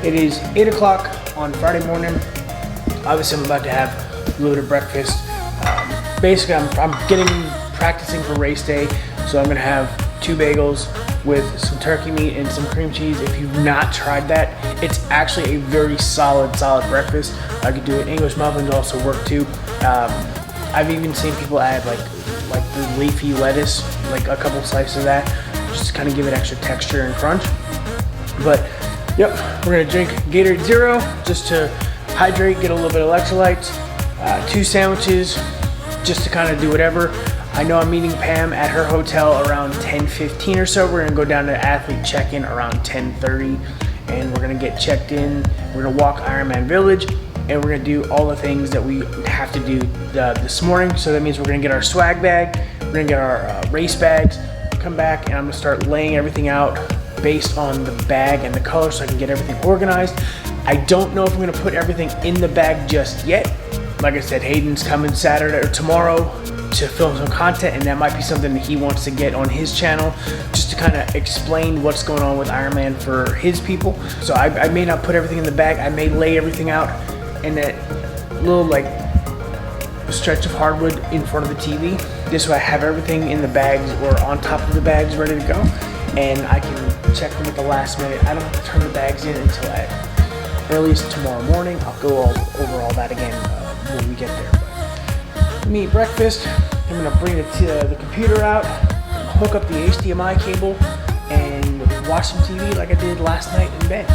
It is 8 o'clock on Friday morning. Obviously, I'm about to have a little bit of breakfast. Basically, I'm practicing for race day, so I'm gonna have 2 bagels with some turkey meat and some cream cheese. If you've not tried that, it's actually a very solid breakfast. I could do it. English muffins also work too. I've even seen people add like the leafy lettuce, like a couple slices of that, just to kind of give it extra texture and crunch. But yep, we're gonna drink Gatorade Zero just to hydrate, get a little bit of electrolytes, 2 sandwiches just to kind of do whatever. I know I'm meeting Pam at her hotel around 10:15 or so. We're gonna go down to athlete check-in around 10:30 and we're gonna get checked in. We're gonna walk Ironman Village and we're gonna do all the things that we have to do this morning. So that means we're gonna get our swag bag, we're gonna get our race bags, come back and I'm gonna start laying everything out based on the bag and the color so I can get everything organized. I don't know if I'm gonna put everything in the bag just yet. Like I said, Hayden's coming Saturday or tomorrow to film some content and that might be something that he wants to get on his channel just to kind of explain what's going on with Ironman for his people. So I may not put everything in the bag. I may lay everything out in that little like stretch of hardwood in front of the TV. This way I have everything in the bags or on top of the bags ready to go. And I can check them at the last minute. I don't have to turn the bags in until at earliest tomorrow morning. I'll go over all that again when we get there. But let me eat breakfast. I'm gonna bring the computer out, hook up the HDMI cable, and watch some TV like I did last night in bed.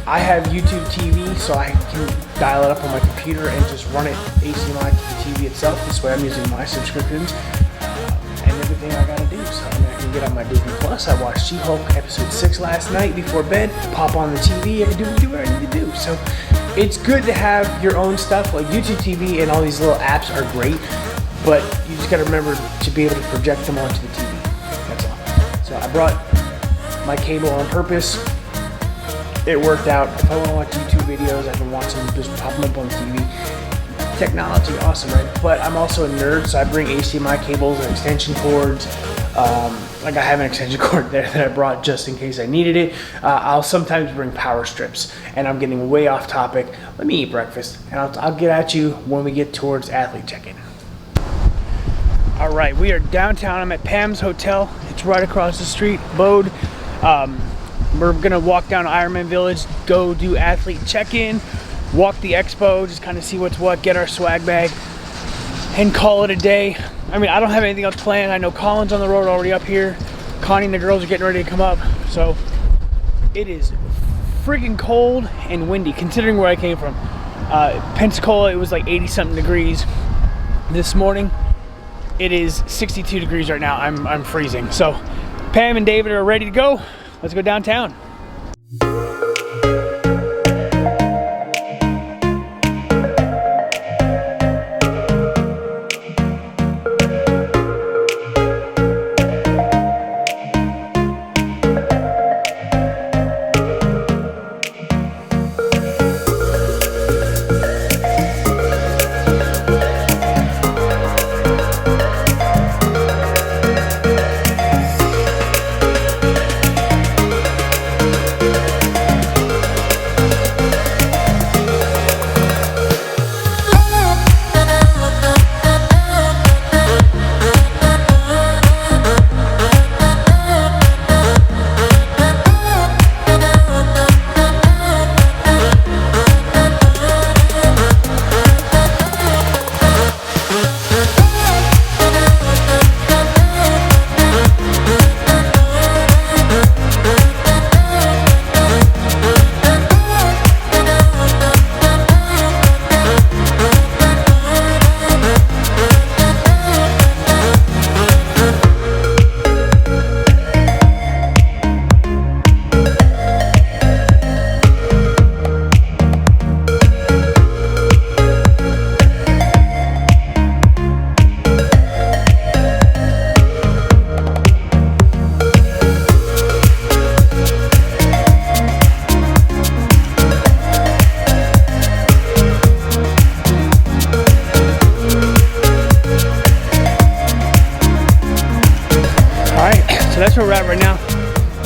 I have YouTube TV, so I can dial it up on my computer and just run it HDMI to the TV itself. This way I'm using my subscriptions and everything I gotta do. So I can get on my Disney Plus. I watched She-Hulk episode 6 last night before bed. Pop on the TV, I can do what I need to do. So it's good to have your own stuff. Like YouTube TV and all these little apps are great, but you just gotta remember to be able to project them onto the TV. That's all. So I brought my cable on purpose. It worked out. If I want to watch YouTube videos, I can watch them, just pop them up on the TV. Technology, awesome, right? But I'm also a nerd, so I bring HDMI cables and extension cords. Like I have an extension cord there that I brought just in case I needed it. I'll sometimes bring power strips, and I'm getting way off topic. Let me eat breakfast, and I'll get at you when we get towards athlete check-in. All right, we are downtown. I'm at Pam's Hotel. It's right across the street, Bode. We're gonna walk down to Ironman Village, go do athlete check-in, walk the expo, just kind of see what's what, get our swag bag, and call it a day. I mean, I don't have anything else planned. I know Colin's on the road already up here. Connie and the girls are getting ready to come up. So it is freaking cold and windy, considering where I came from. Pensacola, it was like 80-something degrees this morning. It is 62 degrees right now. I'm freezing. So Pam and David are ready to go. Let's go downtown.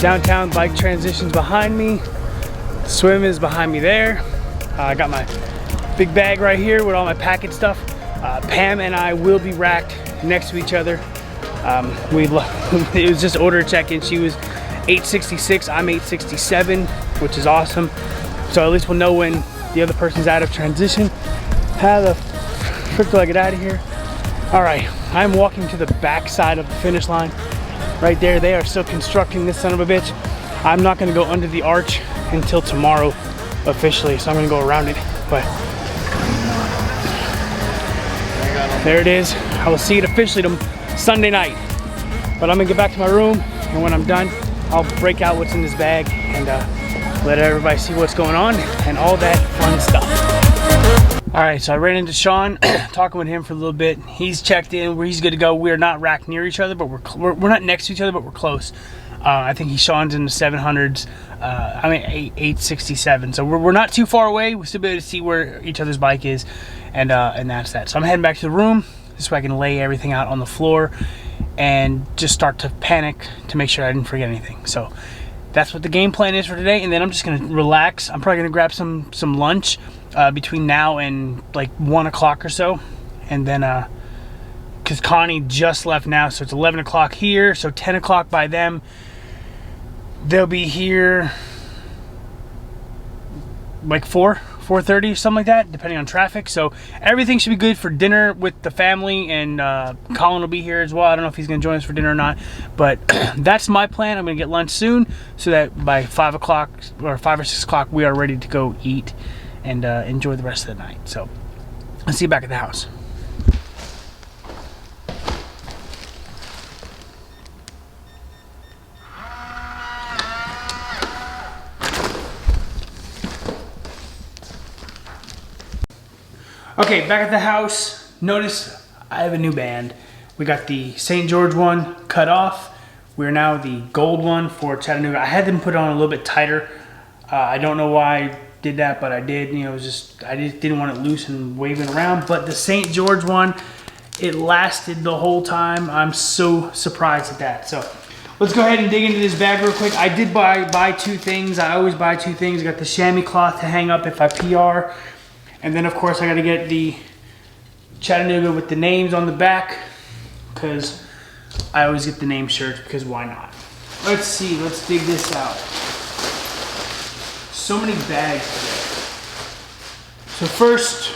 Downtown bike transitions behind me. Swim is behind me there. I got my big bag right here with all my packet stuff. Pam and I will be racked next to each other. It was just order check-in. She was 866, I'm 867, which is awesome. So at least we'll know when the other person's out of transition. How the frick do I get out of here? All right, I'm walking to the back side of the finish line. Right there, they are still constructing this son of a bitch. I'm not gonna go under the arch until tomorrow officially, so I'm gonna go around it. But there it is. I will see it officially Sunday night. But I'm gonna get back to my room, and when I'm done, I'll break out what's in this bag and let everybody see what's going on and all that fun stuff. All right, so I ran into Sean, talking with him for a little bit. He's checked in where he's good to go. We're not racked near each other, but we're not next to each other, but we're close. I think Sean's in the 700s. I'm at 867, so we're not too far away. We'll still be able to see where each other's bike is, and that's that. So I'm heading back to the room so I can lay everything out on the floor and just start to panic to make sure I didn't forget anything. So that's what the game plan is for today, and then I'm just gonna relax. I'm probably gonna grab some lunch between now and like 1 o'clock or so, and then because Connie just left now, so it's 11 o'clock here, so 10 o'clock by them. They'll be here like 4:30 or something like that, depending on traffic. So everything should be good for dinner with the family, and Colin will be here as well. I don't know if he's gonna join us for dinner or not, but that's my plan. I'm gonna get lunch soon so that by 5 o'clock or 5 or 6 o'clock we are ready to go eat and enjoy the rest of the night. So I'll see you back at the house. Okay, back at the house. Notice I have a new band. We got the St. George one cut off. We're now the gold one for Chattanooga. I had them put on a little bit tighter. I don't know why I did that, but I did. You know, I just didn't want it loose and waving around. But the St. George one, it lasted the whole time. I'm so surprised at that. So let's go ahead and dig into this bag real quick. I did buy two things. I always buy two things. I got the chamois cloth to hang up if I PR. And then of course I gotta get the Chattanooga with the names on the back, because I always get the name shirts, because why not? Let's see, let's dig this out. So many bags today. So first,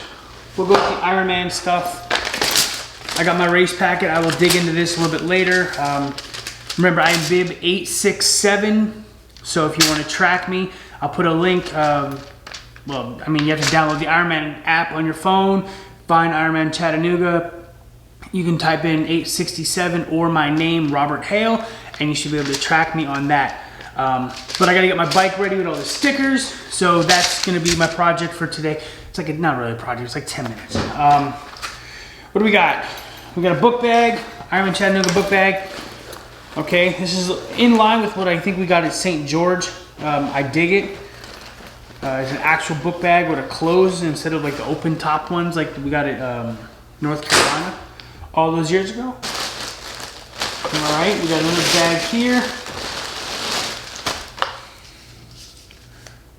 we'll go with the Ironman stuff. I got my race packet. I will dig into this a little bit later. Remember, I am bib 867, so if you want to track me, I'll put a link. Well, I mean, you have to download the Ironman app on your phone, find Ironman Chattanooga. You can type in 867 or my name, Robert Hale, and you should be able to track me on that. But I gotta get my bike ready with all the stickers, so that's gonna be my project for today. It's like, not really a project, it's like 10 minutes. What do we got? We got a book bag, Ironman Chattanooga book bag. Okay, this is in line with what I think we got at St. George. I dig it. It's an actual book bag with a close instead of like the open top ones like we got at North Carolina all those years ago. All right, we got another bag here.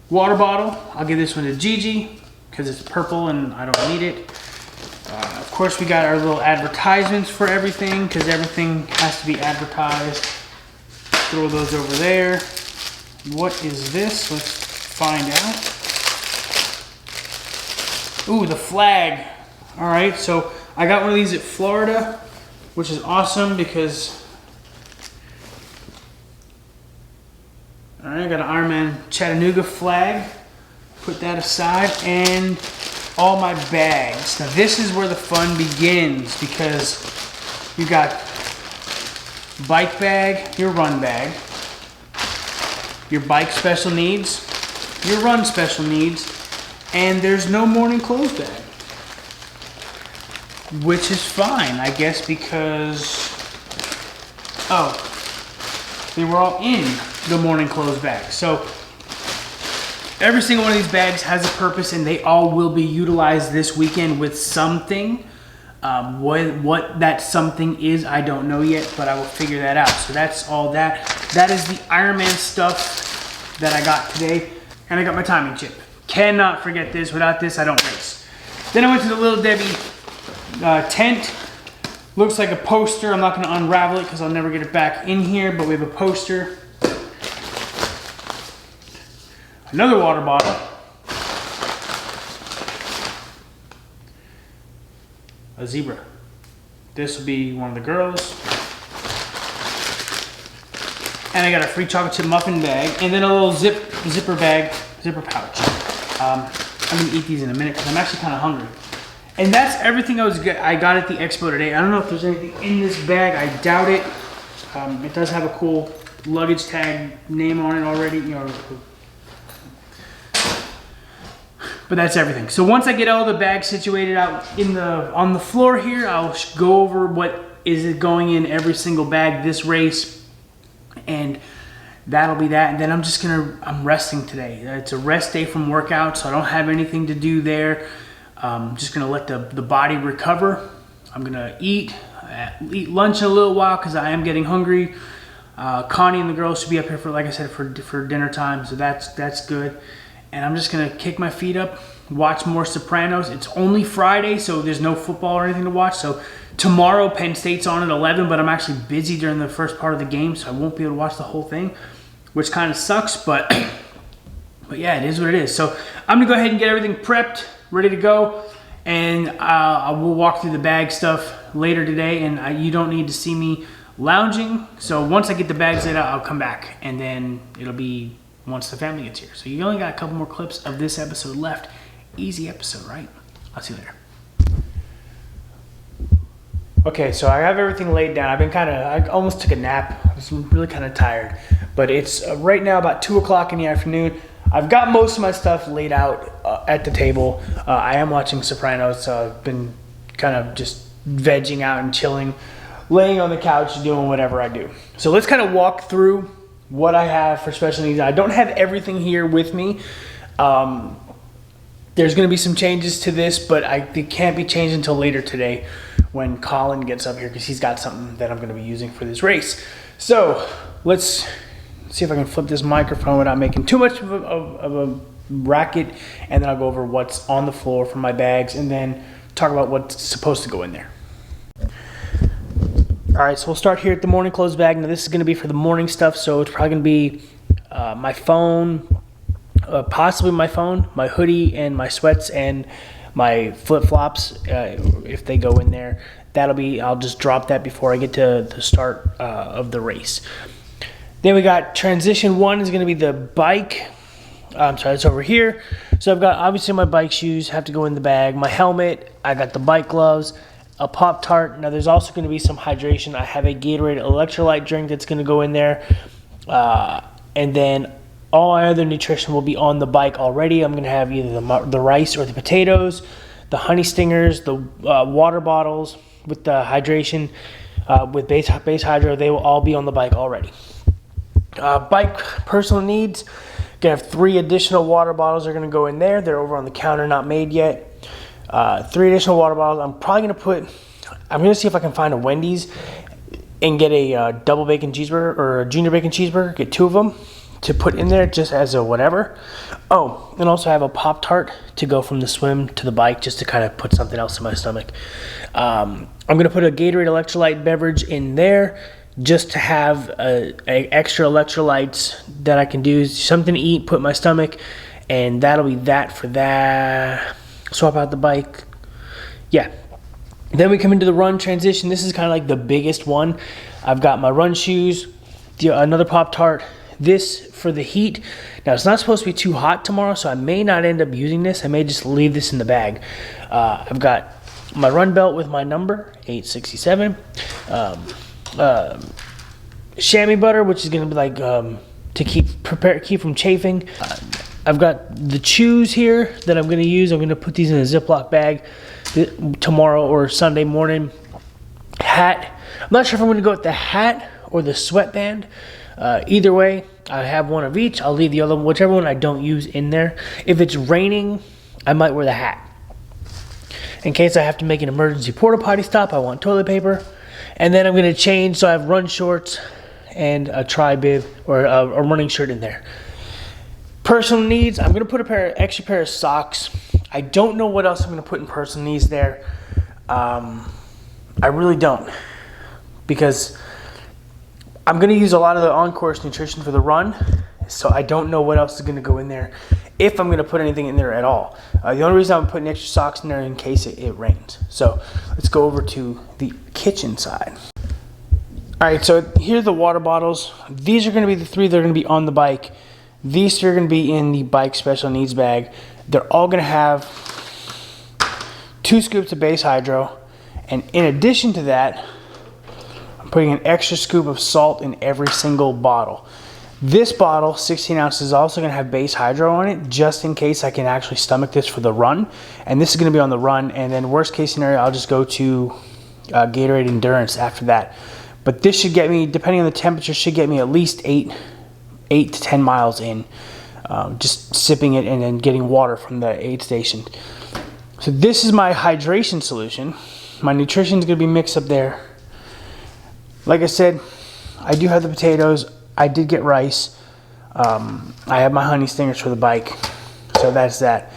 Water bottle. I'll give this one to Gigi because it's purple and I don't need it. Of course, we got our little advertisements for everything because everything has to be advertised. Throw those over there. What is this? Let's find out. Ooh, the flag. All right, so I got one of these at Florida, which is awesome because all right, I got an Ironman Chattanooga flag. Put that aside, and all my bags. Now this is where the fun begins because you got bike bag, your run bag, your bike special needs, your run special needs, and there's no morning clothes bag, which is fine, I guess, because they were all in the morning clothes bag. So every single one of these bags has a purpose, and they all will be utilized this weekend with something. What that something is, I don't know yet, but I will figure that out. So that's all that. That is the Ironman stuff that I got today. And I got my timing chip. Cannot forget this. Without this, I don't race. Then I went to the Little Debbie tent. Looks like a poster. I'm not going to unravel it because I'll never get it back in here, but we have a poster. Another water bottle. A zebra. This will be one of the girls. And I got a free chocolate chip muffin bag, and then a little zipper pouch. I'm gonna eat these in a minute because I'm actually kind of hungry. And that's everything I got at the expo today. I don't know if there's anything in this bag. I doubt it. It does have a cool luggage tag name on it already, you know. But that's everything. So once I get all the bags situated out on the floor here, I'll go over what is going in every single bag this race, and that'll be that. And then I'm resting today. It's a rest day from workout, so I don't have anything to do there. I'm just gonna let the body recover. I'm gonna eat lunch in a little while because I am getting hungry. Connie and the girls should be up here for, like I said, for dinner time, so that's good. And I'm just gonna kick my feet up, watch more Sopranos. It's only Friday, so there's no football or anything to watch. So tomorrow Penn State's on at 11, but I'm actually busy during the first part of the game, so I won't be able to watch the whole thing, which kind of sucks, but yeah, it is what it is. So I'm gonna go ahead and get everything prepped, ready to go, and I will walk through the bag stuff later today, and you don't need to see me lounging. So once I get the bags laid out, I'll come back, and then it'll be once the family gets here. So you only got a couple more clips of this episode left. Easy episode, right? I'll see you later. Okay, so I have everything laid down. I almost took a nap. I was really kind of tired. But it's right now about 2 o'clock in the afternoon. I've got most of my stuff laid out at the table. I am watching Sopranos, so I've been kind of just vegging out and chilling, laying on the couch, doing whatever I do. So let's kind of walk through what I have for special needs. I don't have everything here with me. There's going to be some changes to this, but it can't be changed until later today when Colin gets up here, because he's got something that I'm going to be using for this race. So let's see if I can flip this microphone without making too much of a racket, and then I'll go over what's on the floor for my bags, and then talk about what's supposed to go in there. All right, so we'll start here at the morning clothes bag. Now this is going to be for the morning stuff, so it's probably going to be my phone, possibly my phone, my hoodie, and my sweats, and my flip-flops, if they go in there. I'll just drop that before I get to the start of the race. Then we got transition one is going to be the bike. I'm sorry, it's over here. So I've got, obviously, my bike shoes have to go in the bag, my helmet, I got the bike gloves, a Pop-Tart. Now there's also going to be some hydration. I have a Gatorade electrolyte drink that's going to go in there. And then all my other nutrition will be on the bike already. I'm going to have either the rice or the potatoes, the honey stingers, the water bottles with the hydration, with base hydro. They will all be on the bike already. Bike personal needs. Gonna have 3 additional water bottles are going to go in there. They're over on the counter, not made yet. 3 additional water bottles. I'm going to see if I can find a Wendy's and get a double bacon cheeseburger or a junior bacon cheeseburger, get 2 of them to put in there just as a whatever. Oh, and also I have a Pop-Tart to go from the swim to the bike, just to kind of put something else in my stomach. I'm going to put a Gatorade electrolyte beverage in there just to have extra electrolytes that I can do, something to eat, put in my stomach, and that'll be that for that. Swap out the bike. Yeah. Then we come into the run transition. This is kind of like the biggest one. I've got my run shoes, another Pop-Tart, this for the heat. Now, it's not supposed to be too hot tomorrow, so I may not end up using this. I may just leave this in the bag. I've got my run belt with my number, 867. Chamois butter, which is going to be like to keep from chafing. I've got the chews here that I'm going to use. I'm going to put these in a Ziploc bag tomorrow or Sunday morning. Hat. I'm not sure if I'm going to go with the hat or the sweatband. Either way, I have one of each. I'll leave the other one, whichever one I don't use, in there. If it's raining, I might wear the hat. in case I have to make an emergency porta potty stop. I want toilet paper. And then I'm gonna change, so I have run shorts and a tri-bib or a running shirt in there. Personal needs, I'm gonna put extra pair of socks. I don't know what else I'm gonna put in personal needs there. I really don't, because I'm gonna use a lot of the on-course nutrition for the run, so I don't know what else is gonna go in there, if I'm gonna put anything in there at all. The only reason I'm putting extra socks in there in case it rains. So let's go over to the kitchen side. All right, so here are the water bottles. These are gonna be the 3 that are gonna be on the bike. These 3 are gonna be in the bike special needs bag. They're all gonna have 2 scoops of base hydro. And in addition to that, I'm putting an extra scoop of salt in every single bottle. This bottle, 16 ounces, is also gonna have base hydro on it, just in case I can actually stomach this for the run. And this is gonna be on the run, and then worst case scenario, I'll just go to Gatorade Endurance after that. But this should get me, depending on the temperature, should get me at least 8 to 10 miles in, just sipping it and then getting water from the aid station. So this is my hydration solution. My nutrition is gonna be mixed up there. Like I said, I do have the potatoes. I did get rice. I have my honey stingers for the bike. So that's that.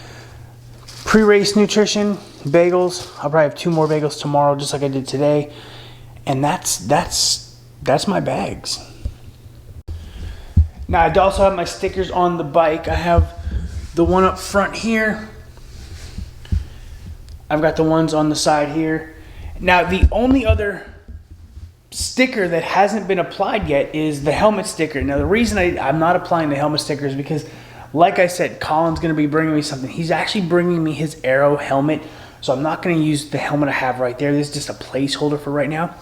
Pre-race nutrition, bagels. I'll probably have 2 more bagels tomorrow, just like I did today. And that's my bags. Now I also have my stickers on the bike. I have the one up front here. I've got the ones on the side here. Now the only other sticker that hasn't been applied yet is the helmet sticker. Now the reason I'm not applying the helmet sticker is because, like I said, Colin's going to be bringing me something. He's actually bringing me his Aero helmet, so I'm not going to use the helmet I have right there. This is just a placeholder for right now.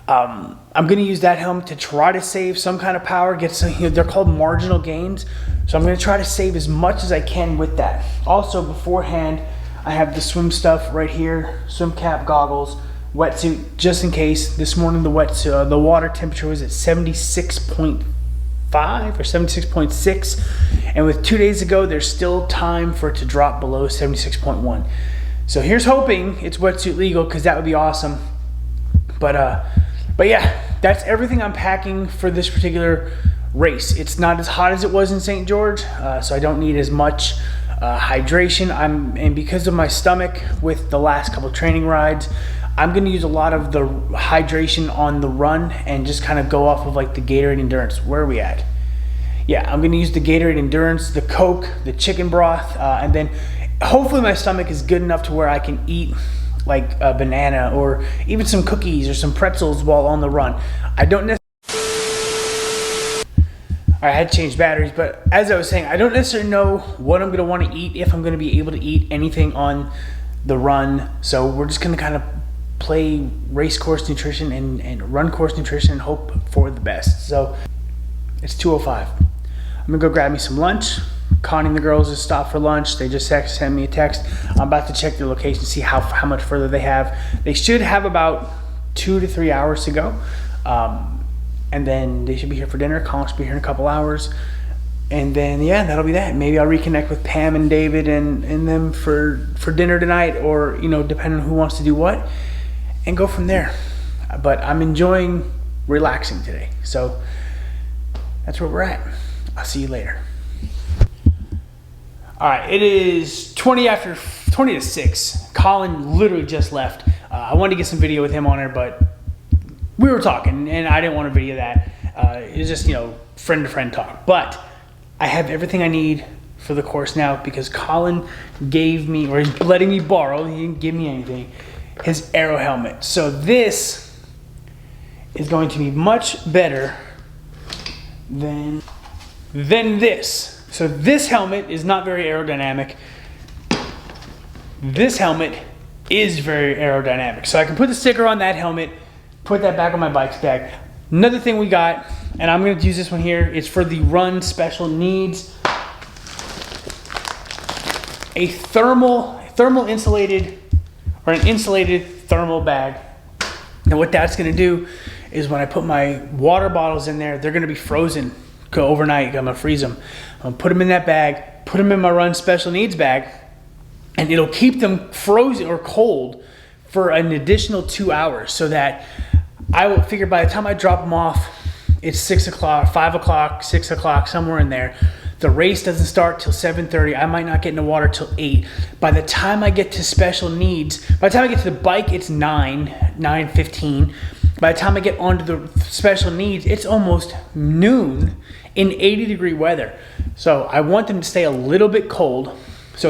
I'm going to use that helmet to try to save some kind of power. Get some, they're called marginal gains, so I'm going to try to save as much as I can with that. Also, beforehand, I have the swim stuff right here: swim cap, goggles, wetsuit, just in case. This morning the water temperature was at 76.5 or 76.6, and with 2 days ago, there's still time for it to drop below 76.1. So here's hoping it's wetsuit legal, because that would be awesome. But yeah, that's everything I'm packing for this particular race. It's not as hot as it was in St. George, so I don't need as much hydration. And because of my stomach with the last couple training rides, I'm going to use a lot of the hydration on the run and just kind of go off of like the Gatorade Endurance. Where are we at? Yeah, I'm going to use the Gatorade Endurance, the Coke, the chicken broth, and then hopefully my stomach is good enough to where I can eat like a banana or even some cookies or some pretzels while on the run. I don't necessarily... I had to change batteries, but as I was saying, I don't necessarily know what I'm going to want to eat, if I'm going to be able to eat anything on the run. So we're just going to kind of play race course nutrition and run course nutrition and hope for the best. So it's 2:05. I'm going to go grab me some lunch. Connie and the girls just stopped for lunch. They just sent me a text. I'm about to check their location, see how much further they have. They should have about 2 to 3 hours to go. And then they should be here for dinner. Colin should be here in a couple hours. And then, yeah, that'll be that. Maybe I'll reconnect with Pam and David and them for dinner tonight, or, depending on who wants to do what, and go from there. But I'm enjoying relaxing today. So that's where we're at. I'll see you later. All right, it is 20 to 6. Colin literally just left. I wanted to get some video with him on there, but we were talking, and I didn't want to video that. It was just, friend-to-friend talk. But I have everything I need for the course now, because Colin gave me, or he's letting me borrow, he didn't give me anything, his Aero helmet. So this is going to be much better than this. So this helmet is not very aerodynamic. This helmet is very aerodynamic. So I can put the sticker on that helmet, put that back on my bike's bag. Another thing we got, and I'm going to use this one here, it's for the run special needs. A thermal insulated, or an insulated thermal bag. And what that's going to do is when I put my water bottles in there, they're going to be frozen overnight. I'm going to freeze them. I'm going to put them in that bag, put them in my run special needs bag, and it'll keep them frozen or cold for an additional 2 hours, so that I will figure by the time I drop them off, it's 6 o'clock, 5 o'clock, 6 o'clock, somewhere in there. The race doesn't start till 7:30. I might not get in the water till 8. By the time I get to special needs, by the time I get to the bike, it's 9:15. By the time I get onto the special needs, it's almost noon in 80-degree weather. So I want them to stay a little bit cold, so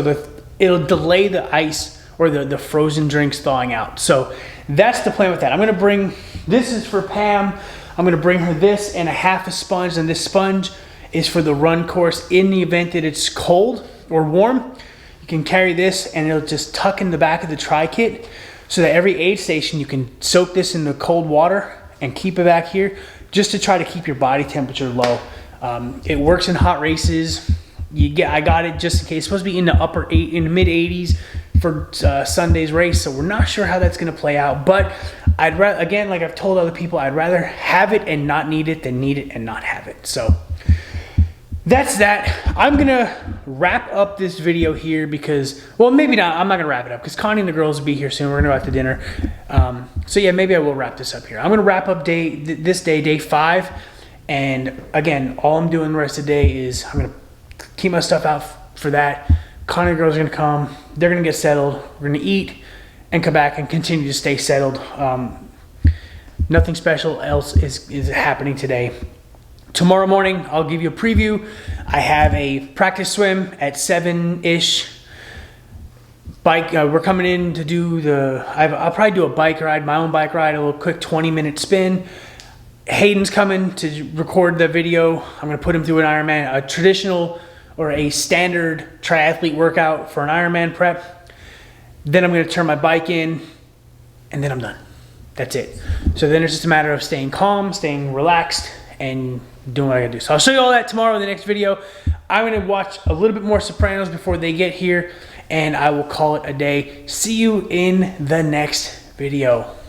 it'll delay the ice or the frozen drinks thawing out. So that's the plan with that. I'm gonna bring, this is for Pam. I'm gonna bring her this and a half a sponge, and this sponge is for the run course. In the event that it's cold or warm, you can carry this and it'll just tuck in the back of the tri-kit, so that every aid station you can soak this in the cold water and keep it back here, just to try to keep your body temperature low. It works in hot races. I got it just in case. It's supposed to be in the mid 80s for Sunday's race, so we're not sure how that's going to play out. But I'd rather, again, like I've told other people, I'd rather have it and not need it than need it and not have it. So that's that. I'm gonna wrap up this video here because, well, maybe not. I'm not gonna wrap it up because Connie and the girls will be here soon. We're gonna go out to dinner. So yeah, maybe I will wrap this up here. I'm gonna wrap up day 5. And again, all I'm doing the rest of the day is I'm gonna keep my stuff out for that. Connie and the girls are gonna come. They're gonna get settled. We're gonna eat and come back and continue to stay settled. Nothing special else is happening today. Tomorrow morning, I'll give you a preview. I have a practice swim at 7-ish. Bike, we're coming in to do I'll probably do a bike ride, my own bike ride, a little quick 20-minute spin. Hayden's coming to record the video. I'm gonna put him through an Ironman, a traditional or a standard triathlete workout for an Ironman prep. Then I'm gonna turn my bike in, and then I'm done. That's it. So then it's just a matter of staying calm, staying relaxed, and doing what I gotta do. So I'll show you all that tomorrow in the next video. I'm gonna watch a little bit more Sopranos before they get here, and I will call it a day. See you in the next video.